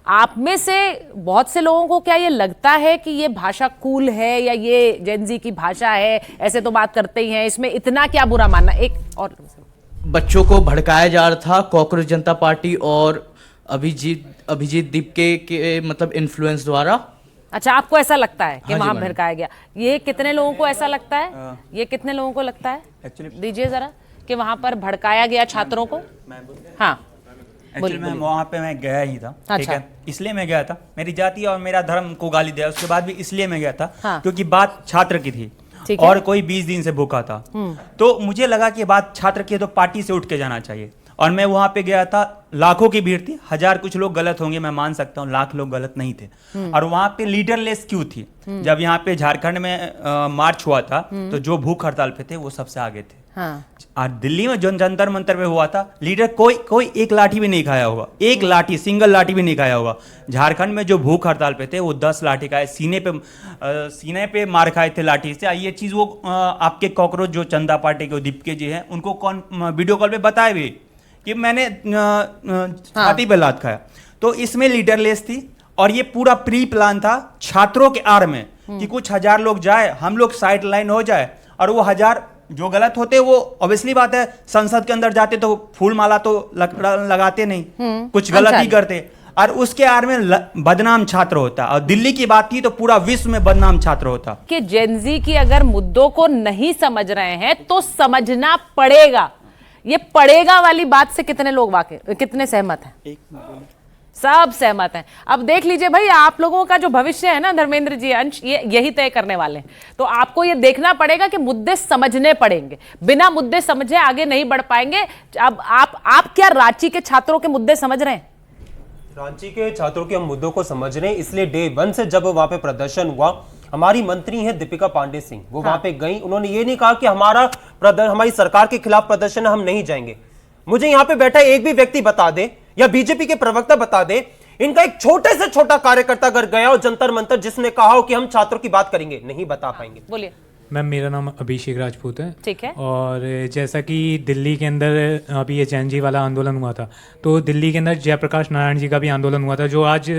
आप में से बहुत से लोगों को क्या ये लगता है कि ये भाषा कूल है या ये जेनजी की भाषा है, ऐसे तो बात करते ही हैं, इसमें इतना क्या बुरा मानना? एक और बच्चों को भड़काया जा रहा था कॉकरोच जनता पार्टी और अभिजीत दीपके के मतलब इन्फ्लुएंस द्वारा। अच्छा, आपको ऐसा लगता है कि हाँ वहां भड़काया गया? ये कितने लोगों को ऐसा लगता है? ये कितने लोगों को लगता है एक्चुअली दीजिए जरा कि वहां पर भड़काया गया छात्रों को? हाँ, एक्चुअली मैं वहाँ पे मैं गया ही था। ठीक अच्छा। है, इसलिए मैं गया था, मेरी जाति और मेरा धर्म को गाली दिया, उसके बाद भी इसलिए मैं गया था हाँ। क्योंकि बात छात्र की थी ठीक है। और कोई 20 दिन से भूखा था। तो मुझे लगा कि बात छात्र की है तो पार्टी से उठ के जाना चाहिए। और मैं वहां पे गया था, लाखों की भीड़ थी, हजार कुछ लोग गलत होंगे, मैं मान सकता हूँ, लाख लोग गलत नहीं थे। और वहां पे लीडरलेस क्यों थी? जब यहाँ पे झारखंड में मार्च हुआ था तो जो भूख हड़ताल पे थे वो सबसे आगे थे। हाँ। और दिल्ली में जो जंतर मंतर पे हुआ था, लीडर कोई एक लाठी भी नहीं खाया होगा, एक लाठी, सिंगल लाठी भी नहीं खाया होगा। झारखंड में जो भूख हड़ताल पे थे वो 10 लाठी खाए, सीने पे मार खाए थे लाठी से। ये चीज वो आपके कॉकरोच जो चंदा पार्टी के दीपके जी हैं उनको कौन वीडियो कॉल पे बताए भी कि मैंने छाती पे लात खाया। तो इसमें लीडरलेस थी और ये पूरा प्री प्लान था छात्रों के आड़ में कि कुछ हजार लोग जाए, हम लोग साइड लाइन हो जाए और वो हजार जो गलत होते वो ऑब्वियसली बात है, संसद के अंदर जाते तो फूल माला तो लगाते नहीं, कुछ गलत ही करते और उसके आड़ में बदनाम छात्र होता। और दिल्ली की बात थी तो पूरा विश्व में बदनाम छात्र होता। कि जेनजी की अगर मुद्दों को नहीं समझ रहे हैं तो समझना पड़ेगा, ये पड़ेगा वाली बात से कितने लोग कितने सहमत हैं? सब सहमत हैं। अब देख लीजिए भाई, आप लोगों का जो भविष्य है ना धर्मेंद्र जी, अंश, ये यही तय करने वाले हैं। तो आपको ये देखना पड़ेगा कि मुद्दे समझने पड़ेंगे, बिना मुद्दे समझे आगे नहीं बढ़ पाएंगे। अब आप क्या रांची के छात्रों के मुद्दे समझ रहे हैं? रांची के छात्रों के हम मुद्दों को समझ रहे हैं, इसलिए डे 1 से जब वहां पे प्रदर्शन हुआ, हमारी मंत्री हैं दीपिका पांडे सिंह, वो वहां पे गई, उन्होंने ये नहीं कहा कि हमारी सरकार के खिलाफ प्रदर्शन हम नहीं जाएंगे। मुझे यहाँ पे बैठा एक भी व्यक्ति बता दे या बीजेपी के प्रवक्ता बता दे, इनका एक छोटे से छोटा कार्यकर्ता अगर गया हो जंतर मंतर जिसने कहा हो कि हम छात्रों की बात करेंगे, नहीं बता पाएंगे। बोलिए। मैम, मेरा नाम अभिषेक राजपूत है। ठीक है। और जैसा कि दिल्ली के अंदर अभी ये जेनजी वाला आंदोलन हुआ था, तो दिल्ली के अंदर जयप्रकाश नारायण जी का भी आंदोलन हुआ था, जो आज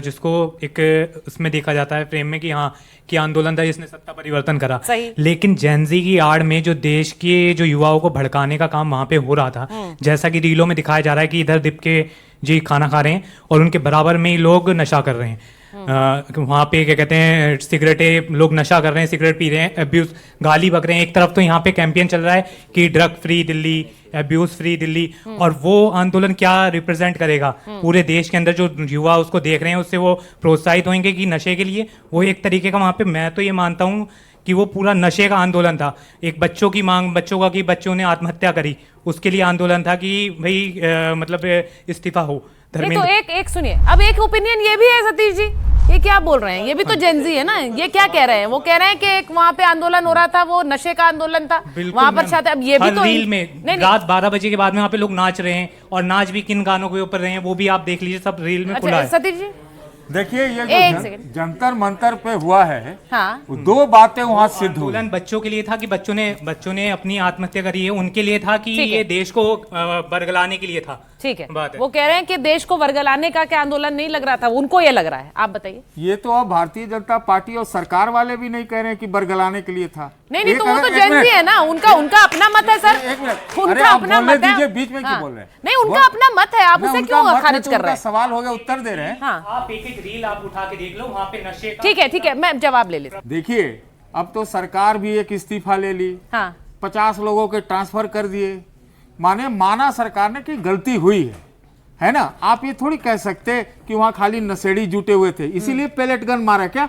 जिसको एक उसमें देखा जाता है फ्रेम में कि हाँ कि आंदोलन था जिसने सत्ता परिवर्तन करा। लेकिन जेनजी की आड़ में जो देश के जो युवाओं को भड़काने का काम वहाँ पे हो रहा था, जैसा कि रीलों में दिखाया जा रहा है कि इधर दीपके जी खाना खा रहे हैं और उनके बराबर में ही लोग नशा कर रहे हैं। वहाँ पे क्या कहते हैं, सिगरेटें, लोग नशा कर रहे हैं, सिगरेट पी रहे हैं, अब्यूज, गाली बक रहे हैं। एक तरफ तो यहाँ पे कैंपेन चल रहा है कि drug free Delhi, abuse free Delhi, और वो आंदोलन क्या रिप्रेजेंट करेगा पूरे देश के अंदर? जो युवा उसको देख रहे हैं उससे वो प्रोत्साहित होंगे कि नशे के लिए। वो एक तरीके का वहाँ पे मैं तो ये मानता हूँ कि वो पूरा नशे का आंदोलन था। एक बच्चों की मांग, बच्चों का कि बच्चों ने आत्महत्या करी, उसके लिए आंदोलन था कि भाई मतलब इस्तीफा हो। नहीं तो एक सुनिए, अब एक ओपिनियन ये भी है सतीश जी, ये क्या बोल रहे हैं? ये भी तो जेनजी है ना, ये क्या कह रहे हैं? वो कह रहे हैं कि एक वहाँ पे आंदोलन हो रहा था, वो नशे का आंदोलन था, वहाँ पर छात्र। अब ये भी तो रील में रात 12 बजे के बाद में वहाँ पे लोग नाच रहे हैं, और नाच भी किन गानों के ऊपर रहे हैं वो भी आप देख लीजिए, सब रील में खुला है। सतीश जी देखिए, ये जो जंतर मंतर पे हुआ है, हाँ, दो बातें वहाँ सिद्ध हुई। आंदोलन बच्चों के लिए था कि बच्चों ने अपनी आत्महत्या करी है, उनके लिए था कि ये देश को बरगलाने के लिए था। ठीक है, वो कह रहे हैं कि देश को वर्गलाने का क्या आंदोलन नहीं लग रहा था, उनको ये लग रहा है। आप बताइए। ये तो अब भारतीय जनता पार्टी और सरकार वाले भी नहीं कह रहे हैं कि बरगलाने के लिए था। नहीं तो वो तो जेनजी है ना, उनका अपना मत है सर, उनका अपना मत है। बीच में क्यों बोल रहे हैं? नहीं, उनका अपना मत है, आप उसे क्यों खारिज कर रहे हैं? सवाल हो गया, उत्तर दे रहे हैं। आप एक रील आप उठा के देख लो, वहाँ पे नशे का। ठीक है, मैं जवाब ले लेता हूं। देखिए, अब तो सरकार भी एक इस्तीफा ले ली, 50 लोगों के ट्रांसफर कर दिए, माना सरकार ने कि गलती हुई है ना। आप ये थोड़ी कह सकते कि वहां खाली नशेड़ी जुटे हुए थे इसीलिए पैलेट गन मारा क्या?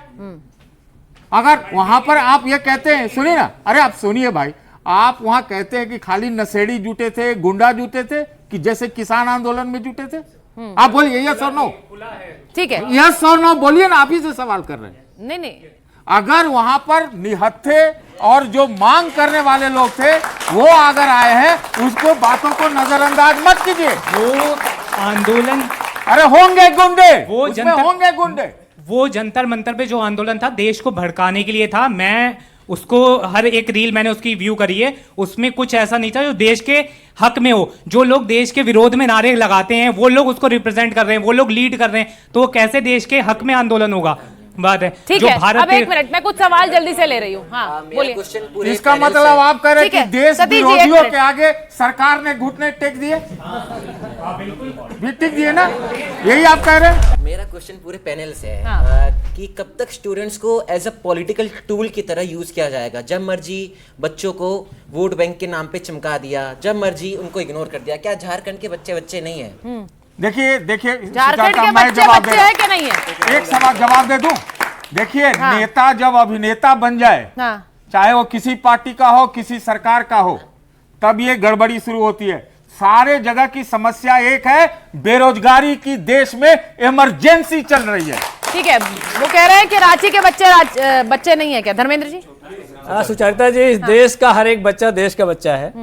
अगर वहां पर आप ये कहते हैं, सुनिए ना, अरे आप सुनिए भाई, आप वहां कहते हैं कि खाली नशेड़ी जुटे थे, गुंडा जुटे थे, कि जैसे किसान आंदोलन में जुटे थे, आप बोलिए यस और नो। ठीक है, यस और नो बोलिए ना, आप ही से सवाल कर रहे हैं। नहीं, अगर वहां पर निहत्थे और जो मांग करने वाले लोग थे वो अगर आए हैं, उसको बातों को नजरअंदाज मत कीजिए। वो आंदोलन, अरे होंगे गुंडे, वो होंगे गुंडे। वो जंतर मंतर पे जो आंदोलन था देश को भड़काने के लिए था। मैं उसको हर एक रील मैंने उसकी व्यू करी है, उसमें कुछ ऐसा नहीं था जो देश के हक में हो। जो लोग देश के विरोध में नारे लगाते हैं वो लोग उसको रिप्रेजेंट कर रहे हैं, वो लोग लीड कर रहे हैं, तो वो कैसे देश के हक में आंदोलन होगा? बात है। ठीक है, अब एक मिनट, मैं कुछ सवाल जल्दी से ले रही हूँ। हाँ, बोलिए। इसका मतलब आप कह रहे हैं कि देश विरोधियों के आगे सरकार ने घुटने टेक दिए, टिक दिए ना, यही आप कह रहे हैं? मेरा क्वेश्चन पूरे पैनल से है कि कब तक स्टूडेंट्स को एज अ पॉलिटिकल टूल की तरह यूज किया जाएगा? जब मर्जी बच्चों को वोट बैंक के नाम पे चमका दिया, जब मर्जी उनको इग्नोर कर दिया। क्या झारखंड के बच्चे नहीं है? देखिए झारखंड के बच्चे है कि नहीं है? एक सवाल जवाब दे दूं। देखिए, नेता जब अभिनेता बन जाए, चाहे वो किसी पार्टी का हो, किसी सरकार का हो, तब ये गड़बड़ी शुरू होती है। सारे जगह की समस्या एक है, बेरोजगारी की देश में इमरजेंसी चल रही है। ठीक है, वो कह रहे हैं कि रांची के बच्चे नहीं है क्या? धर्मेंद्र जी। सुचरिता जी, इस देश का हर एक बच्चा देश का बच्चा है,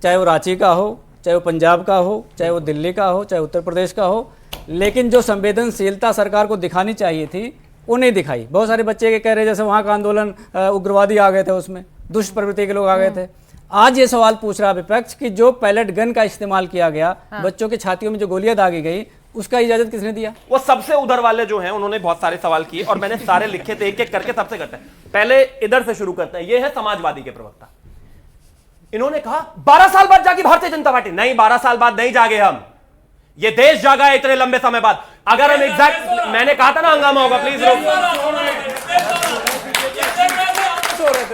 चाहे वो रांची का हो, चाहे वो पंजाब का हो, चाहे वो दिल्ली का हो, चाहे उत्तर प्रदेश का हो। लेकिन जो संवेदनशीलता सरकार को दिखानी चाहिए थी वो नहीं दिखाई। बहुत सारे बच्चे के कह रहे जैसे वहाँ का आंदोलन उग्रवादी आ गए थे, उसमें दुष्ट प्रवृत्ति के लोग आ गए थे। आज ये सवाल पूछ रहा विपक्ष कि जो पैलेट गन का इस्तेमाल किया गया, बच्चों की छातियों में जो गोलियां दागी गई, उसका इजाजत किसने दिया? वो सबसे उधर वाले जो हैं उन्होंने बहुत सारे सवाल किए और मैंने सारे लिखे थे, एक एक करके सबसे करते हैं। पहले इधर से शुरू करते हैं। ये है समाजवादी के प्रवक्ता। इन्होंने कहा 12 साल बाद जागी भारतीय जनता पार्टी। नहीं, 12 साल बाद नहीं जागे हम, ये देश जागा है इतने लंबे समय बाद। अगर हम एग्जैक्ट, मैंने कहा था ना हंगामा होगा, प्लीज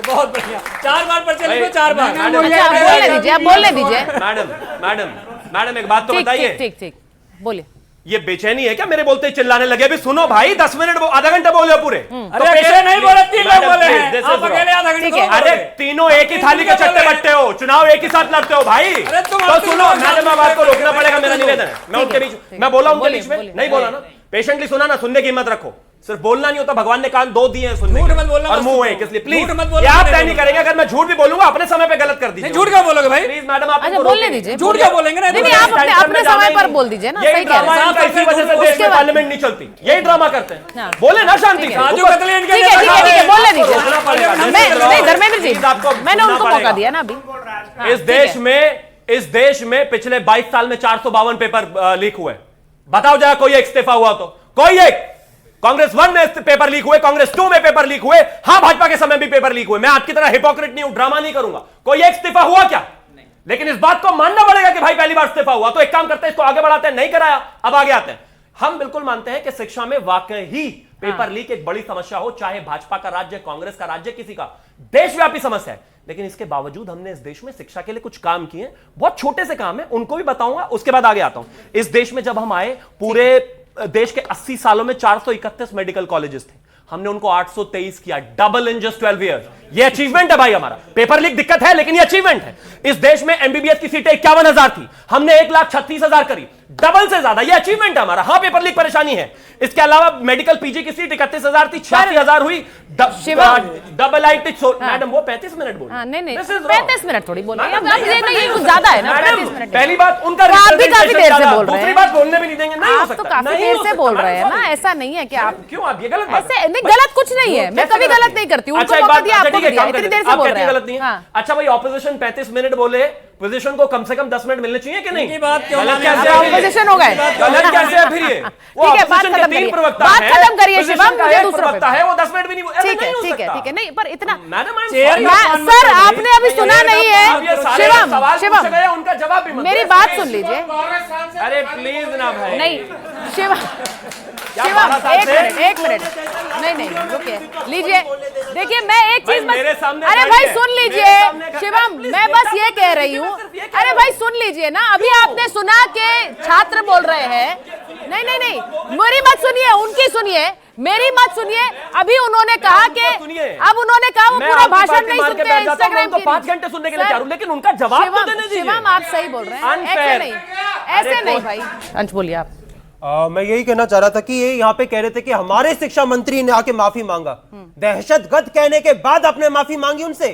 बहुत बढ़िया, 4 बार पर्चे लिखो, 4 बार। बोलने दीजिए, आप बोलने दीजिए। मैडम एक बात तो बताइए। ठीक, बोलिए। ये बेचैनी है क्या? मेरे बोलते ही चिल्लाने लगे। अभी सुनो भाई, 10 मिनट आधा घंटा बोले पूरे। अरे पेशे नहीं बोले, 3 लोग बोले हैं, आप अकेले आधा घंटा। अरे तीनों एक ही थाली के चट्टे बट्टे हो, चुनाव एक ही साथ लड़ते हो भाई। तो सुनो, मैडम अब आपको रोकना पड़ेगा, मेरा निवेदन है। मैं उनके बीच, मैं बोला उनके बीच में नहीं बोला ना, पेशेंटली सुना ना, सुनने की हिम्मत रखो। सिर्फ बोलना नहीं होता, भगवान ने कान 2 दिए हैं सुनने के और मुंह है, इसलिए प्लीज आप तय नहीं करेंगे। अगर मैं झूठ भी बोलूंगा अपने समय पे गलत कर दीजिए। झूठ क्या बोलोगे भाई? प्लीज मैडम आप बोलने दीजिए। झूठ क्या बोलेंगे? नहीं, आप अपने समय पर बोल दीजिए ना। सही कह रहे हैं। इसी वजह से देश में पार्लियामेंट नहीं चलती, यही ड्रामा करते हैं। बोले ना शांति से। ठीक है, बोलने दीजिए। नहीं धर्मेंद्र जी, मैंने उनको मौका दिया ना अभी। इस देश में पिछले 22 साल में 452 पेपर लीक हुए। बताओ जरा कोई एक इस्तीफा हुआ तो? कोई एक? कांग्रेस 1 में पेपर लीक हुए, कांग्रेस 2 में पेपर लीक हुए, हाँ भाजपा के समय भी पेपर लीक हुए। मैं आपकी तरह हिपोक्रेट नहीं हूं, ड्रामा नहीं करूंगा। कोई एक इस्तीफा हुआ क्या? लेकिन इस बात को मानना पड़ेगा कि भाई पहली बार इस्तीफा हुआ, तो एक काम करते हैं, इसको आगे बढ़ाते हैं। नहीं कराया, अब आगे आते हैं। हम बिल्कुल मानते हैं कि शिक्षा में वाकई ही पेपर लीक एक बड़ी समस्या हो, चाहे भाजपा का राज्य, कांग्रेस का राज्य, किसी का, देशव्यापी समस्या है। लेकिन इसके बावजूद हमने इस देश में शिक्षा के लिए कुछ काम किए, बहुत छोटे से काम है, उनको भी बताऊंगा, उसके बाद आगे आता हूं। इस देश में जब हम आए, पूरे देश के 80 सालों में 431 मेडिकल कॉलेजेस थे, हमने उनको 823 किया, डबल इन जस्ट 12 ईयर्स। ये अचीवमेंट है भाई हमारा। पेपर लीक दिक्कत है, लेकिन ये अचीवमेंट है। इस देश में एमबीबीएस की सीटें 51,000 थी, हमने 1,36,000 करी, डबल से ज्यादा। ये अचीवमेंट है हमारा। हाँ, पेपर लीक परेशानी है। इसके अलावा मेडिकल पीजी की सीट 31,000 थी, 86,000 हुई। डबल आईटी मैडम वो 35 मिनट बोल, नहीं 35 मिनट थोड़ी बोल रहे हैं, ये कुछ ज्यादा है ना। 35 मिनट पहली बात उनका, आप भी काफी देर से बोल रहे हैं, दूसरी बात बोलने भी नहीं देंगे। नहीं हो आप तो काफी देर से बोल रहे हैं ना, ऐसा नहीं है कि आप क्यों, आप ये गलत बात ऐसे नहीं, गलत कुछ नहीं है, मैं कभी गलत नहीं करती हूं। उनको मौका दिया, आपको दिया, इतनी देर से बोल रहे हैं, गलत नहीं है। अच्छा भाई, ऑपोजिशन 35 मिनट बोले, पोजीशन को कम से कम 10 मिनट मिलने चाहिए कि नहीं? ऑपोजिशन हो गए, गलत कैसे है फिर ये? वो ठीक है, बात ऑपोजिशन के 3 प्रवक्ता बात हैं, खत्म करिए शिवम, मुझे दूसरा प्रवक्ता है, वो 10 मिनट भी नहीं। ठीक है, ठीक है, नहीं, पर इतना मैडम सर आपने अभी सुना नहीं है। शिवम, उनका जवाब भी मेरी बात सुन लीजिए। अरे प्लीज ना भाई, नहीं शिवम, एक मिनट, नहीं रुकिए, लीजिए, देखिए मैं एक चीज, अरे भाई सुन लीजिए शिवम, मैं बस ये कह रही हूँ, अरे भाई सुन लीजिए ना, अभी आपने सुना कि छात्र बोल रहे हैं। नहीं, मेरी मत सुनिए, उनकी सुनिए, मेरी मत सुनिए। अभी उन्होंने कहा कि अब उन्होंने कहा वो पूरा भाषण नहीं सुनते हैं, इंस्टाग्राम की 5 घंटे सुनने के लिए चाहूं, लेकिन उनका जवाब तो देने दीजिए। शिवम आप सही बोल रहे हैं, ऐसे नहीं भाई। अंश बोलिए आप। मैं यही कहना चाह रहा था कि ये यहाँ पे कह रहे थे कि हमारे शिक्षा मंत्री ने आके माफी मांगा, दहशतगर्द कहने के बाद आपने माफी मांगी उनसे।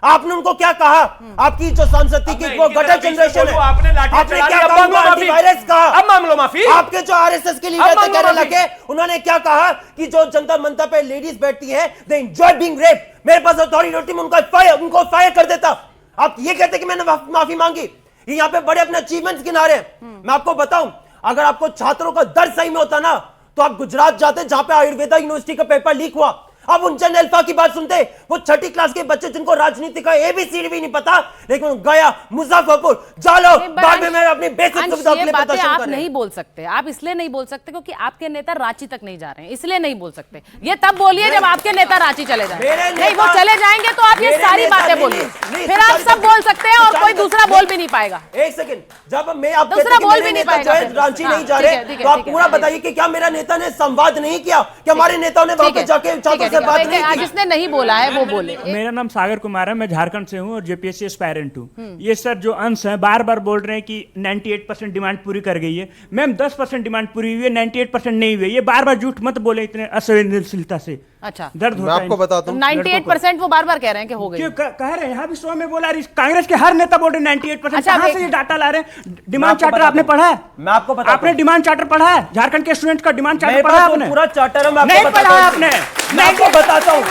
आपने उनको क्या कहा? आपकी जो सांसद की वो गटर जनरेशन है, आपने क्या कहा? एंटीवायरस कहा। अब मांग लो माफी। आपके जो आरएसएस के लीडर थे कहने लगे, उन्होंने क्या कहा कि जो जंतर मंतर पे लेडीज बैठती है, दे एंजॉय बीइंग रेप, मेरे पास अथॉरिटी में उनको फायर कर देता। आप ये कहते कि मैंने माफी मांगी? यहाँ पे बड़े अपने अचीवमेंट्स गिना रहे हैं। मैं आपको बताऊं, अगर आपको छात्रों का दर्द सही में होता ना, तो आप गुजरात जाते जहां पे आयुर्वेदा यूनिवर्सिटी का पेपर लीक हुआ। अब उनचन अल्फा की बात सुनते, वो छठी क्लास के बच्चे जिनको राजनीति का एबीसीडी भी नहीं पता, लेकिन गया मुजफ्फरपुर, जालो बाद में मैं अपनी बेसिक सुविधा के लिए प्रदर्शन आप करें। नहीं बोल सकते, आप इसलिए नहीं बोल सकते क्योंकि आपके नेता रांची तक नहीं जा रहे हैं, इसलिए नहीं बोल सकते। ये तब बोलिए जब आपके नेता रांची चले जाए। नहीं, वो चले जाएंगे तो आप ये सारी बातें बोलिए, फिर आप सब बोल सकते हैं और कोई दूसरा बोल भी नहीं पाएगा। एक सेकंड, जब मैं आप दूसरा बोल भी नहीं पाएगा, रांची नहीं जा रहे, तो आप पूरा बताइए कि क्या मेरा नेता ने संवाद नहीं किया? कि हमारे नेताओं ने वहां पे जाके छात्रों से बात नहीं की? जिसने नहीं बोला है वो बोले। मेरा नाम सागर कुमार है, मैं झारखंड से हूँ और जेपीएससी एस्पायरेंट हूँ। ये सर जो अंश है बार बार बोल रहे हैं कि 98% डिमांड पूरी कर गई है। मैम 10% डिमांड पूरी हुई है, 98% नहीं हुई है। ये बार बार झूठ मत बोले इतने असंवेदनशीलता से। अच्छा, दर्द होता है। आपको बताता हूं, 98% वो बार बार कह रहे हैं कि हो गई। क्यों कह रहे हैं? यहाँ भी 100 में बोला, कांग्रेस के हर नेता बोल रहे 98%। कहाँ से ये डाटा ला रहे हैं? डिमांड चार्टर आपने पढ़ा है? मैं आपको बताता हूं। आपने डिमांड चार्टर पढ़ा है? झारखंड के स्टूडेंट का डिमांड चार्टर पढ़ा है आपने? पूरा चार्टर है, नहीं पढ़ा है आपने। मैं आपको बताता हूँ,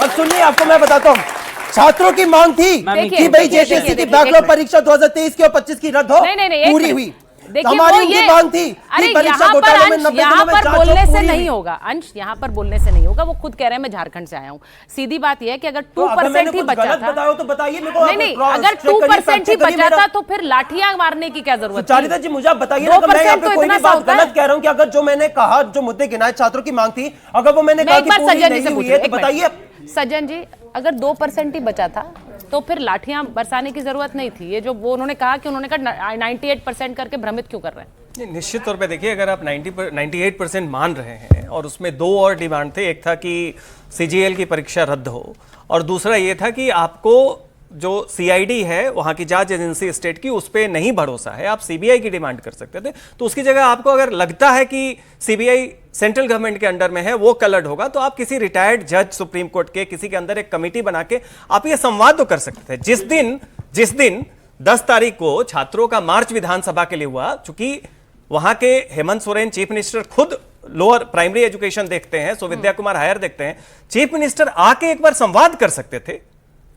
अब सुनिए, आपको मैं बताता हूँ। छात्रों की मांग थी कि भाई जेपीएससी की बैकलॉग परीक्षा 2023 की और 25 की रद्द हो, पूरी हुई। हमारी उनकी मांग थी कि परीक्षा घोटाले में 90 दिनों में जांच हो, बोलने से पूरी नहीं हुई। होगा अंश, यहाँ पर बोलने से नहीं होगा। वो खुद कह रहे हैं मैं झारखंड से आया हूँ। सीधी बात यह है कि अगर 2% ही बचा था, बताओ तो बताइए मेरे को। नहीं, अगर 2% ही बचा था तो फिर लाठियां मारने की क्या जरूरत थी? सुचारिता जी मुझे आप बताइए ना, मैं यहाँ पे कोई भी बात गलत कह रहा हूँ कि अगर जो मैंने कहा, जो मुद्दे गिनाए छात्रों की मांग थी, अगर वो मैंने कहा कि पूरी नहीं हुई है तो बताइए। सज्जन जी, अगर 2% ही बचा था तो फिर लाठियां बरसाने की जरूरत नहीं थी। ये जो वो उन्होंने कहा कि उन्होंने कहा 98% करके भ्रमित क्यों कर रहे हैं? निश्चित तौर पे देखिए, अगर आप 98% मान रहे हैं और उसमें दो और डिमांड थे, एक था कि सीजीएल की परीक्षा रद्द हो और दूसरा ये था कि आपको जो सीआईडी है वहाँ की जांच एजेंसी स्टेट की, उस पर नहीं भरोसा है, आप सीबीआई की डिमांड कर सकते थे। तो उसकी जगह आपको अगर लगता है कि सीबीआई सेंट्रल गवर्नमेंट के अंडर में है, वो कलर्ड होगा, तो आप किसी रिटायर्ड जज सुप्रीम कोर्ट के किसी के अंदर एक कमेटी बना के आप ये संवाद तो कर सकते थे। जिस दिन 10 तारीख को छात्रों का मार्च विधानसभा के लिए हुआ, चूंकि वहां के हेमंत सोरेन चीफ मिनिस्टर खुद लोअर प्राइमरी एजुकेशन देखते हैं, सुविद्या कुमार हायर देखते हैं, चीफ मिनिस्टर आके एक बार संवाद कर सकते थे,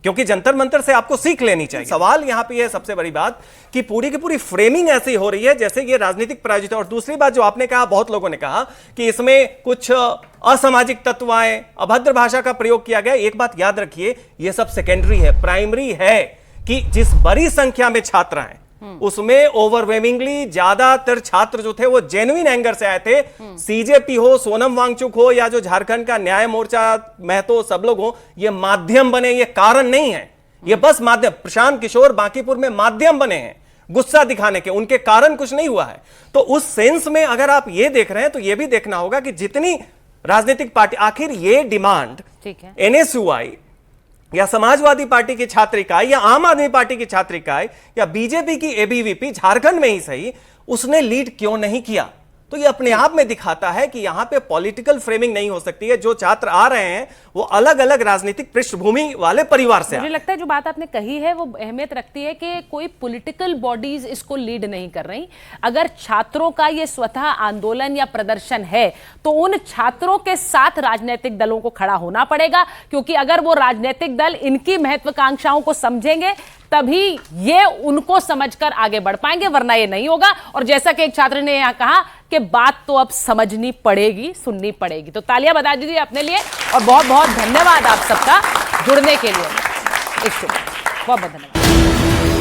क्योंकि जंतर मंतर से आपको सीख लेनी चाहिए। सवाल यहां पे है सबसे बड़ी बात कि पूरी की पूरी फ्रेमिंग ऐसी हो रही है जैसे ये राजनीतिक प्रायोजित है। और दूसरी बात जो आपने कहा, बहुत लोगों ने कहा कि इसमें कुछ असामाजिक तत्व आए, अभद्र भाषा का प्रयोग किया गया। एक बात याद रखिए, ये सब सेकेंडरी है, प्राइमरी है कि जिस बड़ी संख्या में छात्र हैं उसमें ओवरवेमिंगली ज्यादातर छात्र जो थे वो जेन्युइन एंगर से आए थे। सीजेपी हो, सोनम वांगचुक हो, या जो झारखंड का न्याय मोर्चा महतो सब लोग हो, ये माध्यम बने, ये कारण नहीं है। ये बस माध्यम, प्रशांत किशोर बांकीपुर में माध्यम बने हैं गुस्सा दिखाने के, उनके कारण कुछ नहीं हुआ है। तो उस सेंस में अगर आप ये देख रहे हैं तो ये भी देखना होगा कि जितनी राजनीतिक पार्टी, आखिर ये डिमांड एनएसयूआई या समाजवादी पार्टी की छात्र इकाई या आम आदमी पार्टी की छात्र इकाई या बीजेपी की एबीवीपी झारखंड में ही सही, उसने लीड क्यों नहीं किया? तो ये अपने आप में दिखाता है कि यहां पे पॉलिटिकल फ्रेमिंग नहीं हो सकती है। जो छात्र आ रहे हैं वो अलग अलग राजनीतिक पृष्ठभूमि वाले परिवार से। मुझे लगता है जो बात आपने कही है वो अहमियत रखती है कि कोई पॉलिटिकल बॉडीज इसको लीड नहीं कर रही। अगर छात्रों का ये स्वतः आंदोलन या प्रदर्शन है तो उन छात्रों के साथ राजनीतिक दलों को खड़ा होना पड़ेगा, क्योंकि अगर वो राजनीतिक दल इनकी महत्वाकांक्षाओं को समझेंगे तभी ये उनको समझकर आगे बढ़ पाएंगे, वरना ये नहीं होगा। और जैसा कि एक छात्र ने यहां कहा कि बात तो अब समझनी पड़ेगी, सुननी पड़ेगी। तो तालियां बजा दीजिए अपने लिए और बहुत बहुत धन्यवाद आप सबका जुड़ने के लिए। बहुत बहुत धन्यवाद।